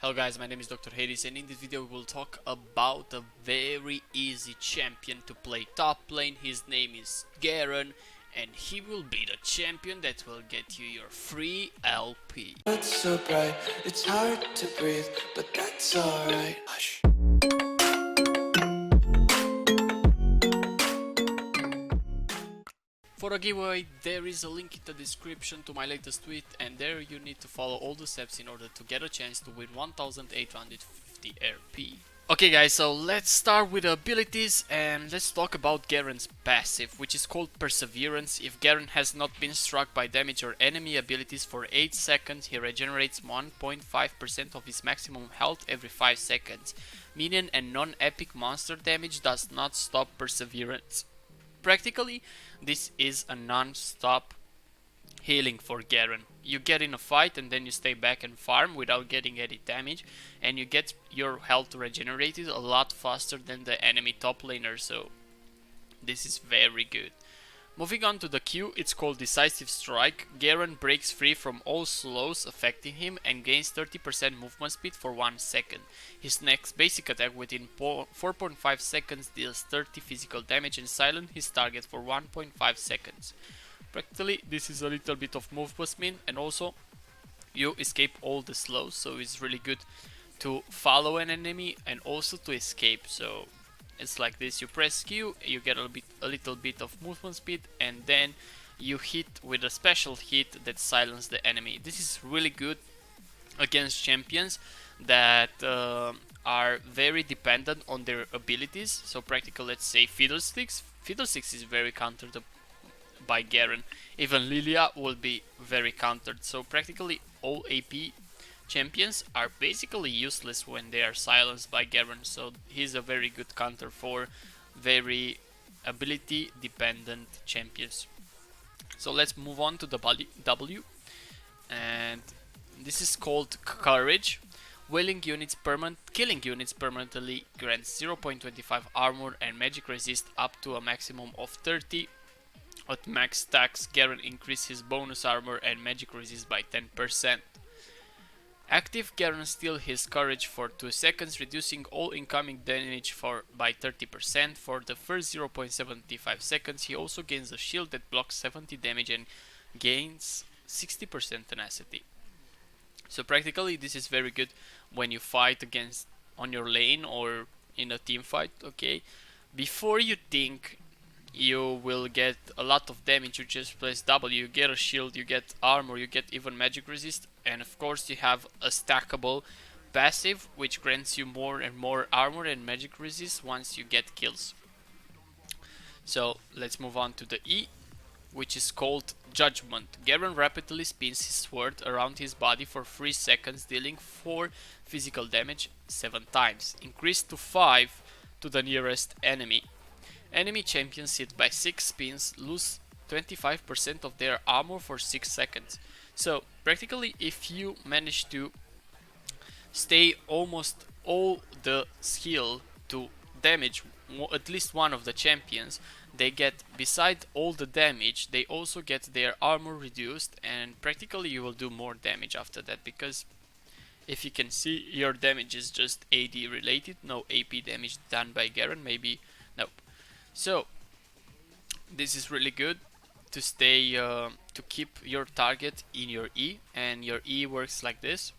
Hello guys, my name is Dr. Hades and in this video we will talk about a very easy champion to play top lane. His name is Garen and he will be the champion that will get you your free LP. It's so bright, it's hard to breathe, but that's alright. Hush. For a giveaway, there is a link in the description to my latest tweet, and there you need to follow all the steps in order to get a chance to win 1850 RP. Okay guys, so let's start with the abilities and let's talk about Garen's passive, which is called Perseverance. If Garen has not been struck by damage or enemy abilities for 8 seconds, he regenerates 1.5% of his maximum health every 5 seconds. Minion and non-epic monster damage does not stop Perseverance. Practically, this is a non-stop healing for Garen. You get in a fight and then you stay back and farm without getting any damage, and you get your health regenerated a lot faster than the enemy top laner, so this is very good. Moving on to the Q, it's called Decisive Strike. Garen breaks free from all slows affecting him and gains 30% movement speed for 1 second. His next basic attack within 4.5 seconds deals 30 physical damage and silence his target for 1.5 seconds. Practically, this is a little bit of movement speed, and also you escape all the slows, so it's really good to follow an enemy and also to escape. So it's like this: you press Q, you get a little bit of movement speed, and then you hit with a special hit that silences the enemy. This is really good against champions that are very dependent on their abilities. So practically, let's say Fiddlesticks. Fiddlesticks is very countered by Garen. Even Lilia will be very countered. So practically all AP champions are basically useless when they are silenced by Garen, so he's a very good counter for very ability dependent champions. So let's move on to the W, and this is called Courage. Killing units permanently grants 0.25 armor and magic resist up to a maximum of 30. At max stacks, Garen increases his bonus armor and magic resist by 10%. Active, Garen steals his courage for 2 seconds, reducing all incoming damage by 30%. For the first 0.75 seconds, he also gains a shield that blocks 70 damage and gains 60% tenacity. So practically this is very good when you fight against on your lane or in a team fight, okay? Before you think you will get a lot of damage, you just press W, you get a shield, you get armor, you get even magic resist, and of course you have a stackable passive which grants you more and more armor and magic resist once you get kills. So let's move on to the E, which is called Judgment. Garen rapidly spins his sword around his body for 3 seconds, dealing 4 physical damage 7 times, increased to 5 to the nearest enemy. Enemy champions hit by 6 spins lose 25% of their armor for 6 seconds. So practically, if you manage to stay almost all the skill to damage at least one of the champions, they get, beside all the damage, they also get their armor reduced, and practically you will do more damage after that, because if you can see, your damage is just AD related, no AP damage done by Garen, maybe, nope. So this is really good to stay to keep your target in your E, and your E works like this,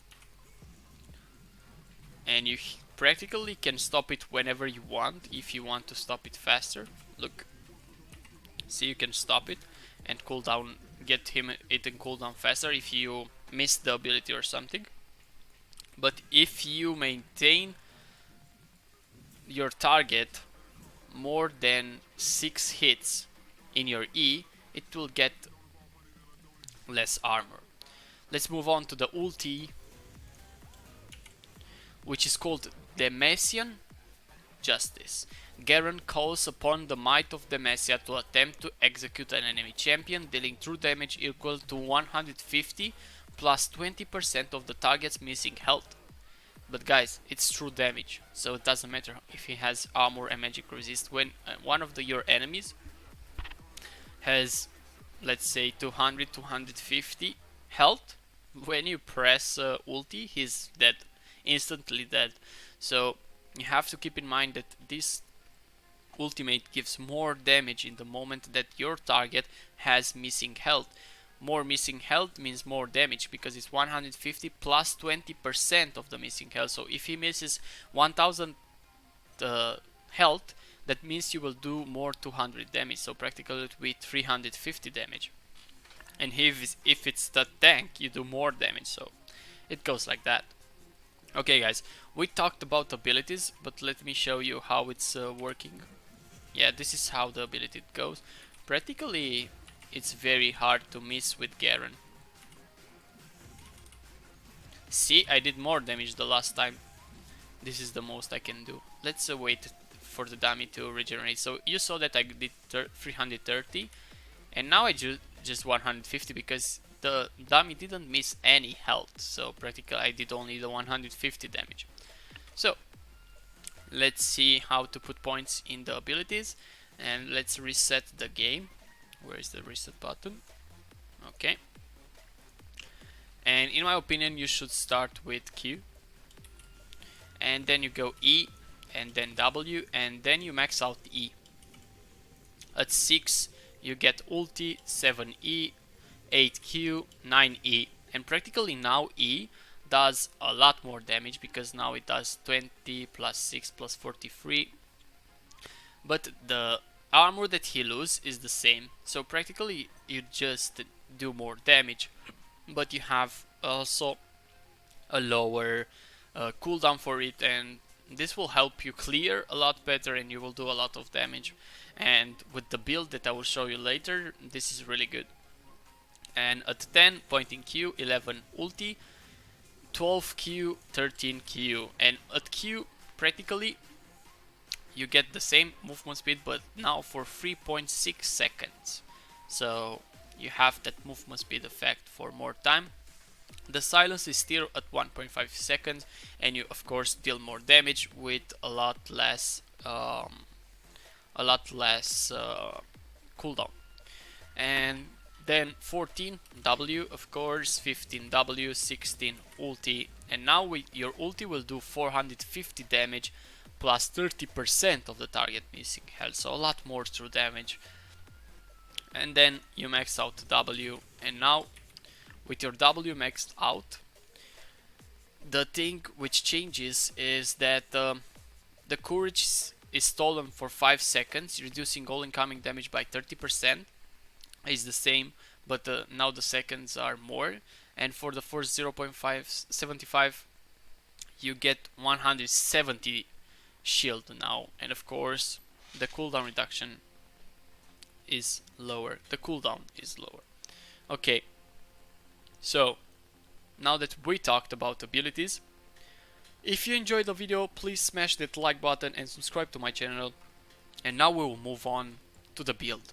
and you practically can stop it whenever you want. If you want to stop it faster, look, see, you can stop it and cool down, get it and cool down faster if you miss the ability or something. But if you maintain your target more than 6 hits in your E, it will get less armor. Let's move on to the ulti, which is called Demasian Justice. Garen calls upon the might of Demacia to attempt to execute an enemy champion, dealing true damage equal to 150 plus 20% of the target's missing health. But guys, it's true damage, so it doesn't matter if he has armor and magic resist. When one of your enemies has, let's say, 200-250 health, when you press ulti, he's dead instantly dead. So you have to keep in mind that this ultimate gives more damage in the moment that your target has missing health. More missing health means more damage because it's 150 plus 20% of the missing health. So if he misses 1000 health, that means you will do more 200 damage, so practically it will be 350 damage. And if it's the tank, you do more damage, so it goes like that. Okay guys, we talked about abilities, but let me show you how it's working. Yeah, this is how the ability goes. Practically, it's very hard to miss with Garen. See, I did more damage the last time. This is the most I can do. Let's wait for the dummy to regenerate. So you saw that I did 330, and now I just 150 because the dummy didn't miss any health. So practically I did only the 150 damage. So let's see how to put points in the abilities, and let's reset the game. Where is the reset button? Okay. And in my opinion, you should start with Q, and then you go E, and then W, and then you max out E. At 6 you get ulti, 7E, 8Q, 9E, and practically now E does a lot more damage because now it does 20 plus 6 plus 43, but the armor that he loses is the same, so practically you just do more damage, but you have also a lower cooldown for it, and this will help you clear a lot better and you will do a lot of damage. And with the build that I will show you later, this is really good. And at 10 pointing Q, 11 ulti, 12 Q, 13 Q, and at Q practically you get the same movement speed but now for 3.6 seconds, so you have that movement speed effect for more time. The silence is still at 1.5 seconds, and you of course deal more damage with a lot less cooldown. And then 14 W, of course, 15 W, 16 ulti, and now your ulti will do 450 damage plus 30% of the target missing health, so a lot more true damage. And then you max out W, and now with your W maxed out, the thing which changes is that the courage is stolen for 5 seconds, reducing all incoming damage by 30%. Is the same, but now the seconds are more. And for the first 0.575, you get 170 shield now. And of course, the cooldown reduction is lower. The cooldown is lower. Okay. So, now that we talked about abilities, if you enjoyed the video, please smash that like button and subscribe to my channel. And now we will move on to the build.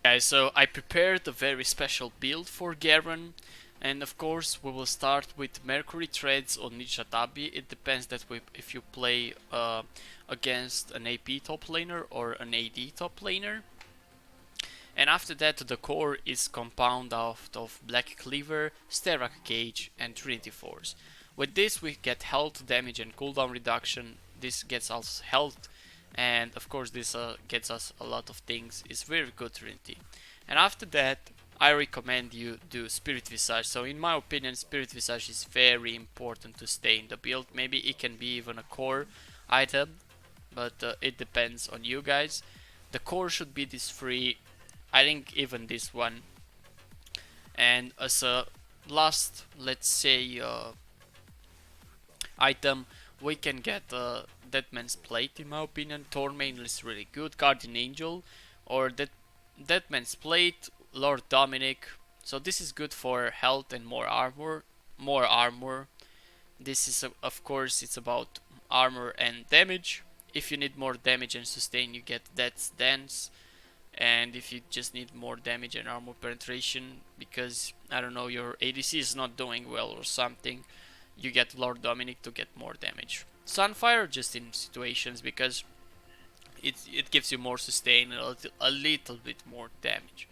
Guys, so I prepared a very special build for Garen, and of course we will start with Mercury Threads on Ninja Tabi. It depends that if you play against an AP top laner or an AD top laner. And after that, the core is compound of Black Cleaver, Sterak Cage and Trinity Force. With this we get health, damage and cooldown reduction. This gets us health, and of course this gets us a lot of things. It's very good Trinity. And after that I recommend you do Spirit Visage. So in my opinion, Spirit Visage is very important to stay in the build. Maybe it can be even a core item, but it depends on you guys. The core should be this free, I think even this one. And as a last, let's say, item, we can get Deadman's Plate. In my opinion, Tormain is really good. Guardian Angel or Deadman's Plate, Lord Dominic. So this is good for health and more armor. This is of course it's about armor and damage. If you need more damage and sustain, you get Death's Dance. And if you just need more damage and armor penetration because, I don't know, your ADC is not doing well or something, you get Lord Dominic to get more damage. Sunfire just in situations because it gives you more sustain and a little bit more damage.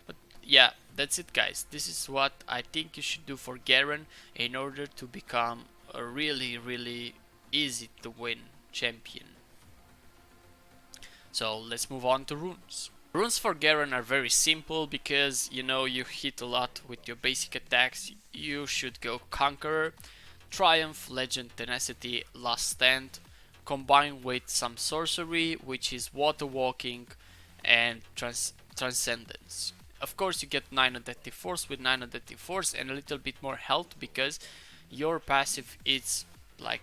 But yeah, that's it guys. This is what I think you should do for Garen in order to become a really easy to win champion. So let's move on to runes. Runes for Garen are very simple because you know you hit a lot with your basic attacks. You should go Conqueror, Triumph, Legend, Tenacity, Last Stand, combine with some sorcery, which is Water Walking and Transcendence. Of course you get 9 Adaptive Force with 9 Adaptive Force and a little bit more health because your passive is like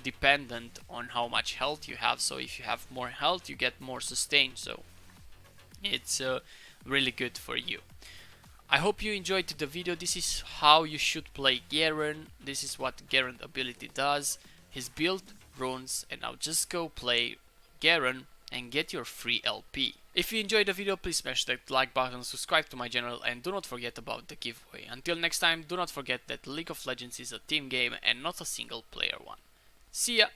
dependent on how much health you have. So if you have more health you get more sustain, so it's really good for you. I hope you enjoyed the video. This is how you should play Garen. This is what Garen ability does, his build, runes, and now just go play Garen and get your free LP. If you enjoyed the video, please smash that like button, subscribe to my channel, and do not forget about the giveaway. Until next time, do not forget that League of Legends is a team game and not a single player one. See ya!